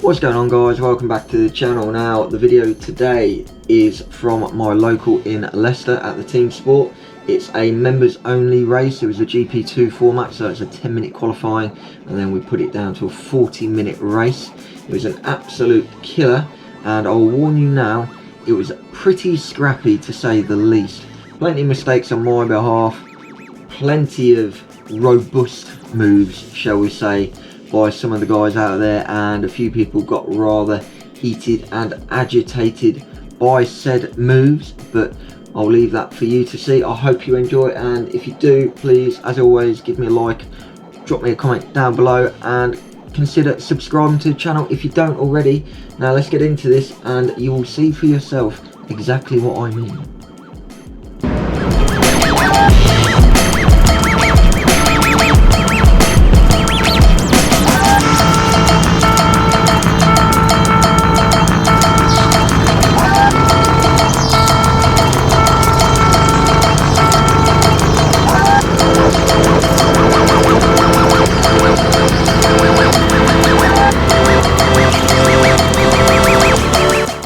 What's going on, guys? Welcome back to the channel. Now the video today is from my local in Leicester at the TeamSport. It's a members only race. It was a GP2 format, so it's a 10-minute qualifying and then we put it down to a 40-minute race. It was an absolute killer, and I'll warn you now, it was pretty scrappy to say the least. Plenty of mistakes on my behalf, plenty of robust moves, shall we say, by some of the guys out there, and a few people got rather heated and agitated by said moves, but I'll leave that for you to see. I hope you enjoy it, and if you do, please, as always, give me a like, drop me a comment down below, and consider subscribing to the channel if you don't already. Now let's get into this and you will see for yourself exactly what I mean.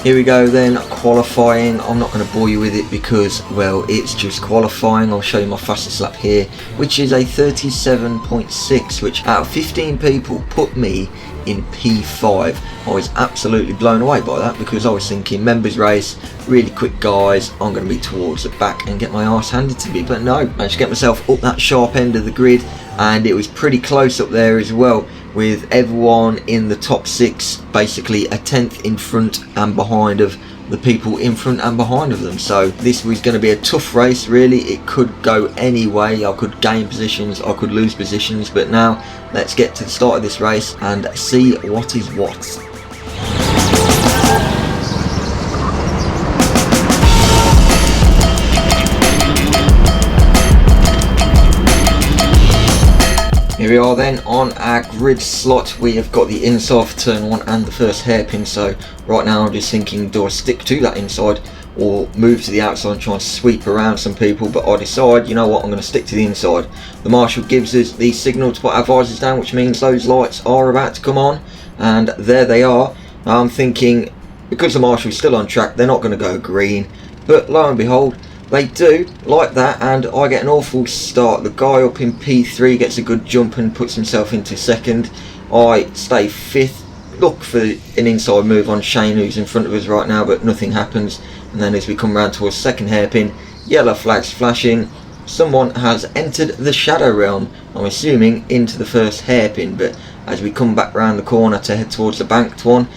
Here we go then, qualifying. I'm not going to bore you with it because, well, it's just qualifying. I'll show you my fastest lap here, which is a 37.6, which out of 15 people put me in P5. I was absolutely blown away by that because I was thinking members race, really quick guys, I'm going to be towards the back and get my arse handed to me, but no, managed to get myself up that sharp end of the grid, and it was pretty close up there as well, with everyone in the top 6 basically a tenth in front and behind of the people in front and behind of them. So this was going to be a tough race really. It could go any way. I could gain positions, I could lose positions, but now let's get to the start of this race and see what is what. Here we are then on our grid slot. We have got the inside for turn 1 and the first hairpin, so right now I'm just thinking, do I stick to that inside or move to the outside and try and sweep around some people? But I decide, you know what, I'm going to stick to the inside. The marshal gives us the signal to put our visors down, which means those lights are about to come on, and there they are. Now I'm thinking, because the marshal's still on track, they're not going to go green, but lo and behold, they do, like that, and I get an awful start. The guy up in P3 gets a good jump and puts himself into second. I stay 5th, look for an inside move on Shane, who's in front of us right now, but nothing happens. And then as we come round towards second hairpin, yellow flags flashing. Someone has entered the shadow realm, I'm assuming into the first hairpin, but as we come back round the corner to head towards the banked one,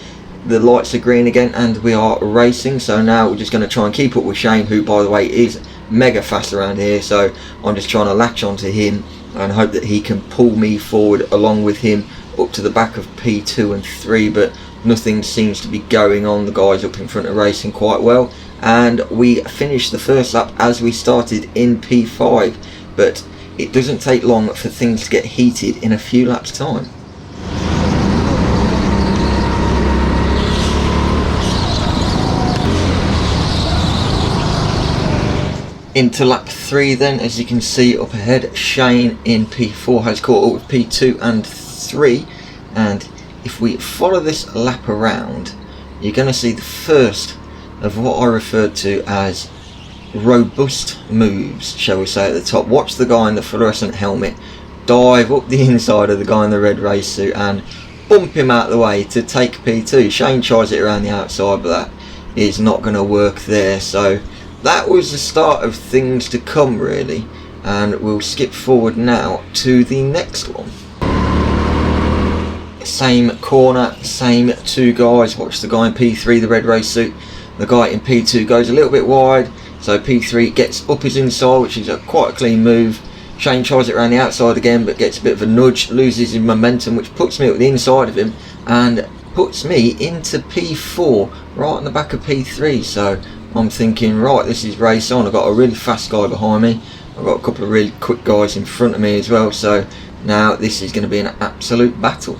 the lights are green again and we are racing. So now we're just going to try and keep up with Shane, who by the way is mega fast around here, so I'm just trying to latch onto him and hope that he can pull me forward along with him up to the back of P2 and 3, but nothing seems to be going on. The guys up in front are racing quite well, and we finished the first lap as we started in P5, but it doesn't take long for things to get heated in a few laps time. Into lap 3 then, as you can see up ahead, Shane in P4 has caught up with P2 and 3, and if we follow this lap around, you're going to see the first of what I referred to as robust moves, shall we say, at the top. Watch the guy in the fluorescent helmet dive up the inside of the guy in the red race suit and bump him out of the way to take P2. Shane tries it around the outside, but that is not going to work there. So that was the start of things to come really, and we'll skip forward now to the next one. Same corner, same 2 guys. Watch the guy in P3, the red race suit. The guy in P2 goes a little bit wide, so P3 gets up his inside, which is quite a clean move. Shane tries it around the outside again, but gets a bit of a nudge, loses his momentum, which puts me at the inside of him and puts me into P4, right on the back of P3. So I'm thinking, right, this is race on. I've got a really fast guy behind me, I've got a couple of really quick guys in front of me as well, so now this is going to be an absolute battle.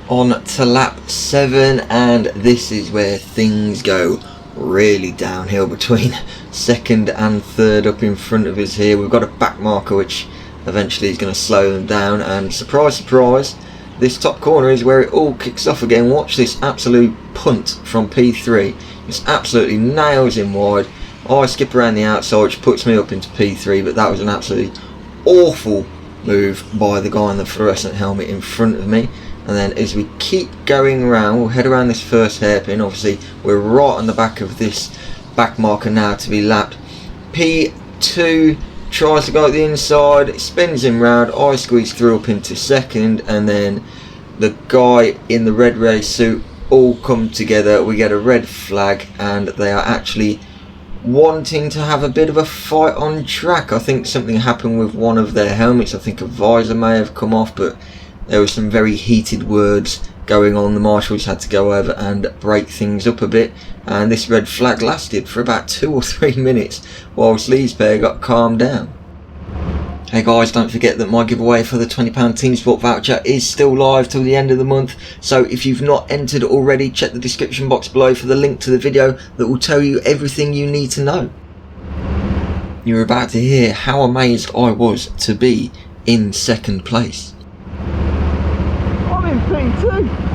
On to lap 7, and this is where things go really downhill between second and third up in front of us here. We've got a back marker which eventually he's going to slow them down, and surprise surprise, this top corner is where it all kicks off again. Watch this absolute punt from P3. Just absolutely nails him wide. I skip around the outside, which puts me up into P3, but that was an absolutely awful move by the guy in the fluorescent helmet in front of me. And then as we keep going around, we'll head around this first hairpin. Obviously we're right on the back of this back marker now to be lapped. P2 tries to go at the inside, it spins him round, I squeeze through up into second, and then the guy in the red race suit all come together. We get a red flag, and they are actually wanting to have a bit of a fight on track. I think something happened with one of their helmets. I think a visor may have come off, but there was some very heated words going on. The marshals had to go over and break things up a bit, and this red flag lasted for about 2 or 3 minutes whilst Lee's pair got calmed down. Hey guys, don't forget that my giveaway for the £20 TeamSport voucher is still live till the end of the month, so if you've not entered already, check the description box below for the link to the video that will tell you everything you need to know. You're about to hear how amazed I was to be in second place. I'm in P2.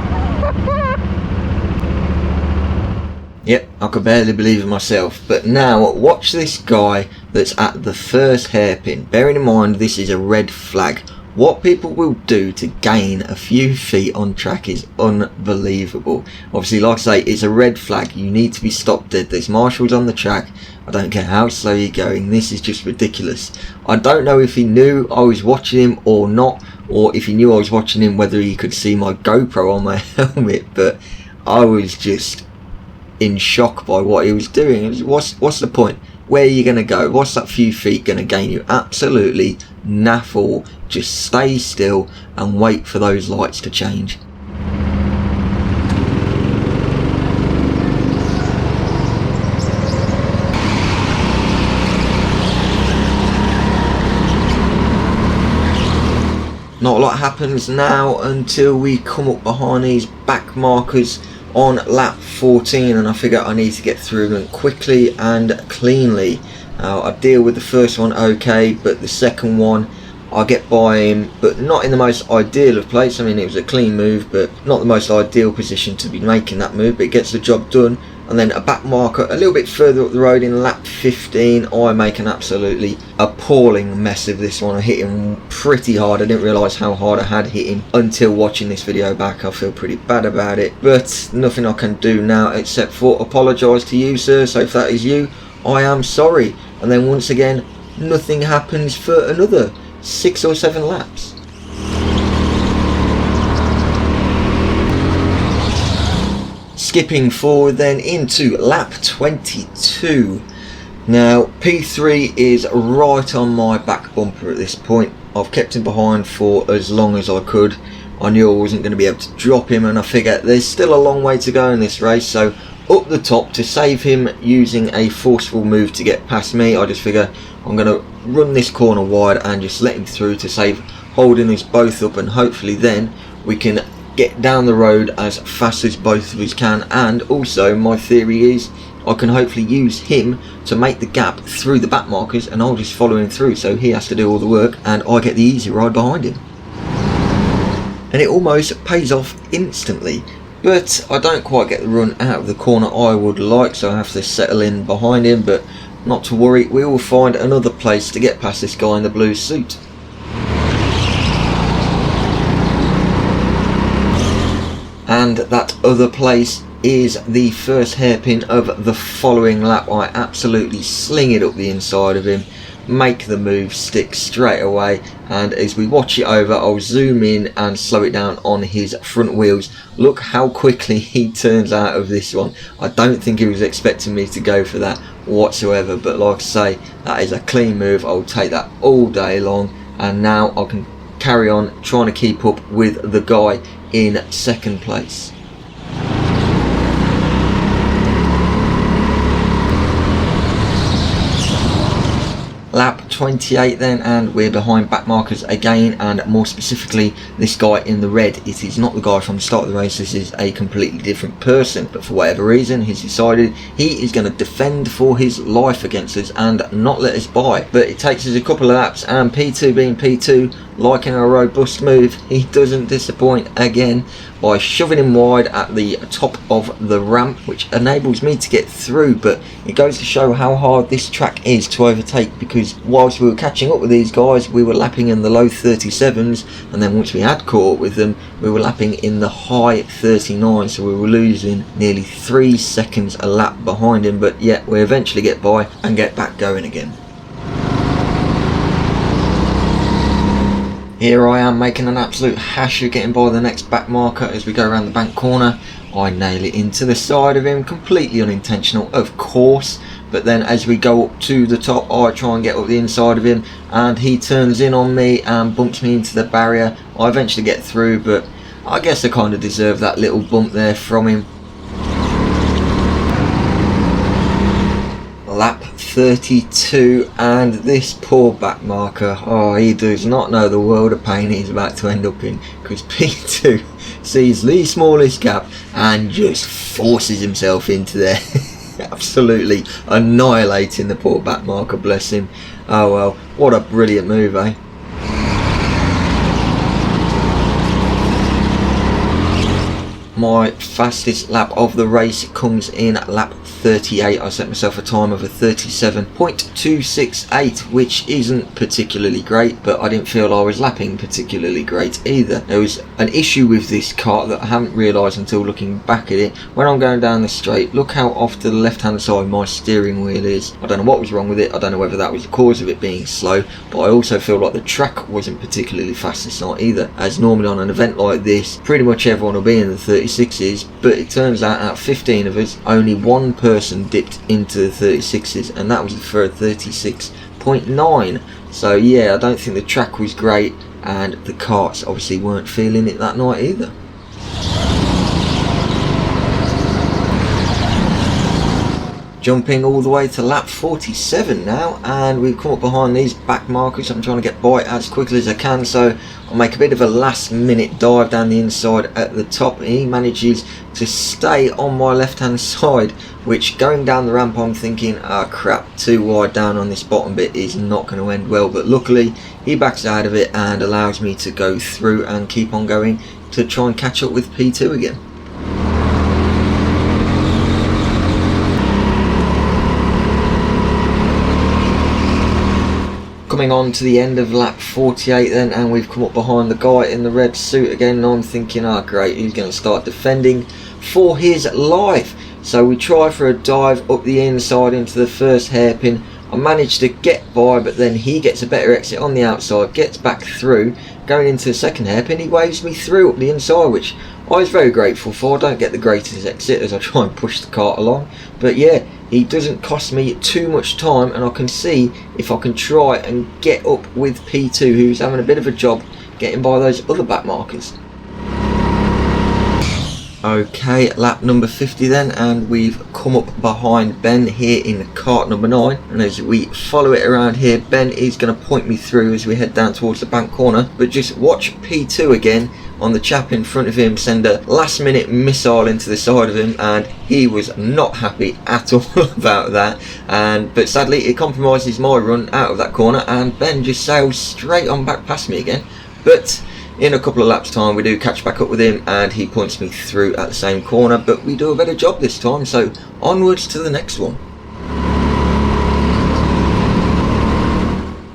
Yep, I could barely believe it myself. But now watch this guy that's at the first hairpin. Bearing in mind this is a red flag. What people will do to gain a few feet on track is unbelievable. Obviously, like I say, it's a red flag. You need to be stopped dead. There's marshals on the track. I don't care how slow you're going. This is just ridiculous. I don't know if he knew I was watching him or not, or if he knew I was watching him, whether he could see my GoPro on my helmet, but I was just in shock by what he was doing. What's the point? Where are you going to go? What's that few feet going to gain you? Absolutely naff all. Just stay still and wait for those lights to change. Not a lot happens now until we come up behind these back markers on lap 14, and I figure I need to get through them quickly and cleanly. I deal with the first one okay, but the second one I get by him, but not in the most ideal of place. I mean, it was a clean move, but not the most ideal position to be making that move, but it gets the job done. And then a back marker a little bit further up the road in lap 15, I make an absolutely appalling mess of this one. I hit him pretty hard. I didn't realise how hard I had hit him until watching this video back. I feel pretty bad about it, but nothing I can do now except for apologise to you, sir. So if that is you, I am sorry. And then once again, nothing happens for another 6 or 7 laps. Skipping forward then into lap 22. Now P3 is right on my back bumper at this point. I've kept him behind for as long as I could. I knew I wasn't going to be able to drop him, and I figure there's still a long way to go in this race, so up the top to save him using a forceful move to get past me. I just figure I'm going to run this corner wide and just let him through to save holding us both up, and hopefully then we can get down the road as fast as both of us can. And also my theory is I can hopefully use him to make the gap through the back markers, and I'll just follow him through, so he has to do all the work and I get the easy ride behind him. And it almost pays off instantly, but I don't quite get the run out of the corner I would like, so I have to settle in behind him. But not to worry, we will find another place to get past this guy in the blue suit. And that other place is the first hairpin of the following lap. I absolutely sling it up the inside of him, make the move stick straight away, and as we watch it over, I'll zoom in and slow it down on his front wheels. Look how quickly he turns out of this one. I don't think he was expecting me to go for that whatsoever, but like I say, that is a clean move. I'll take that all day long, and now I can carry on trying to keep up with the guy in second place. Lap 28 then, and we're behind backmarkers again, and more specifically this guy in the red. It is not the guy from the start of the race, this is a completely different person, but for whatever reason he's decided he is going to defend for his life against us and not let us by. But it takes us a couple of laps, and P2 being P2, liking a robust move, he doesn't disappoint again by shoving him wide at the top of the ramp, which enables me to get through. But it goes to show how hard this track is to overtake, because whilst we were catching up with these guys, we were lapping in the low 37s, and then once we had caught up with them, we were lapping in the high 39s, so we were losing nearly 3 seconds a lap behind him. But yet we eventually get by and get back going again. Here I am making an absolute hash of getting by the next back marker as we go around the bank corner. I nail it into the side of him, completely unintentional of course, but then as we go up to the top I try and get up the inside of him, and he turns in on me and bumps me into the barrier. I eventually get through, but I guess I kind of deserve that little bump there from him. Lap 32, and this poor back marker, oh, he does not know the world of pain he's about to end up in, because P2 sees the smallest gap and just forces himself into there, absolutely annihilating the poor back marker, bless him. Oh well, what a brilliant move, eh? My fastest lap of the race comes in at lap 38. I set myself a time of a 37.268, which isn't particularly great, but I didn't feel I was lapping particularly great either. There was an issue with this kart that I haven't realised until looking back at it. When I'm going down the straight, look how off to the left hand side my steering wheel is. I don't know what was wrong with it, I don't know whether that was the cause of it being slow, but I also feel like the track wasn't particularly fast this night either, as normally on an event like this pretty much everyone will be in the 36s, but it turns out out of 15 of us, only one person dipped into the 36s, and that was for a 36.9. so yeah, I don't think the track was great, and the karts obviously weren't feeling it that night either. Jumping all the way to lap 47 now, and we've come up behind these back markers. I'm trying to get by as quickly as I can, so I'll make a bit of a last minute dive down the inside at the top. He manages to stay on my left hand side, which going down the ramp I'm thinking, ah crap, too wide down on this bottom bit is not going to end well, but luckily he backs out of it and allows me to go through and keep on going to try and catch up with P2 again. Coming on to the end of lap 48 then, and we've come up behind the guy in the red suit again, and I'm thinking, oh great, he's going to start defending for his life. So we try for a dive up the inside into the first hairpin. I managed to get by, but then he gets a better exit on the outside, gets back through. Going into the second hairpin, he waves me through up the inside, which I was very grateful for. I don't get the greatest exit as I try and push the kart along, but yeah, he doesn't cost me too much time, and I can see if I can try and get up with P2, who's having a bit of a job getting by those other back markers. Okay, lap number 50 then, and we've come up behind Ben here in kart number 9, and as we follow it around here, Ben is going to point me through as we head down towards the bank corner. But just watch P2 again on the chap in front of him send a last minute missile into the side of him, and he was not happy at all about that, but sadly it compromises my run out of that corner, and Ben just sails straight on back past me again. But in a couple of laps time we do catch back up with him, and he points me through at the same corner, but we do a better job this time, so onwards to the next one.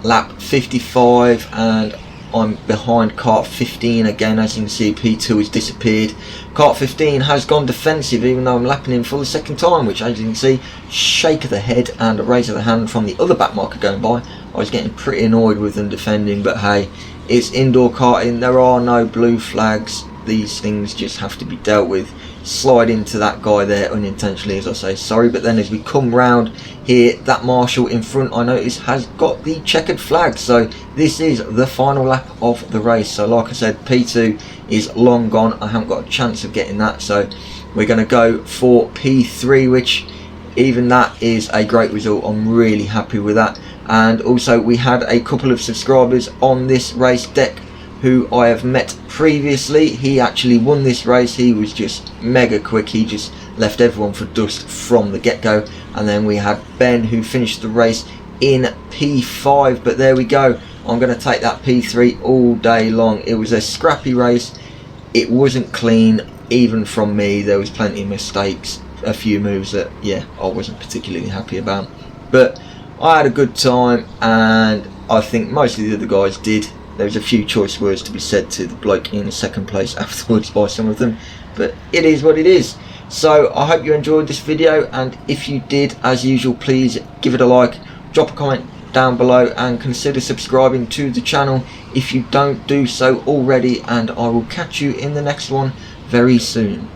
Lap 55, and I'm behind kart 15 again. As you can see, P2 has disappeared. Kart 15 has gone defensive, even though I'm lapping him for the second time, which, as you can see, shake of the head and a raise of the hand from the other back marker going by. I was getting pretty annoyed with them defending, but hey, it's indoor karting, there are no blue flags, these things just have to be dealt with. Slide into that guy there unintentionally, as I say sorry, but then as we come round here, that marshal in front I notice has got the checkered flag, so this is the final lap of the race. So like I said, P2 is long gone, I haven't got a chance of getting that, so we're going to go for P3, which even that is a great result. I'm really happy with that, And also we had a couple of subscribers on this race, Deck, who I have met previously. He actually won this race. He was just mega quick. He just left everyone for dust from the get-go. And then we had Ben, who finished the race in P5, but there we go. I'm going to take that P3 all day long. It was a scrappy race. It wasn't clean, even from me. There was plenty of mistakes, a few moves that, yeah, I wasn't particularly happy about. But I had a good time, and I think most of the other guys did. There was a few choice words to be said to the bloke in second place afterwards by some of them, but it is what it is. So I hope you enjoyed this video, and if you did, as usual, please give it a like, drop a comment down below, and consider subscribing to the channel if you don't do so already, and I will catch you in the next one very soon.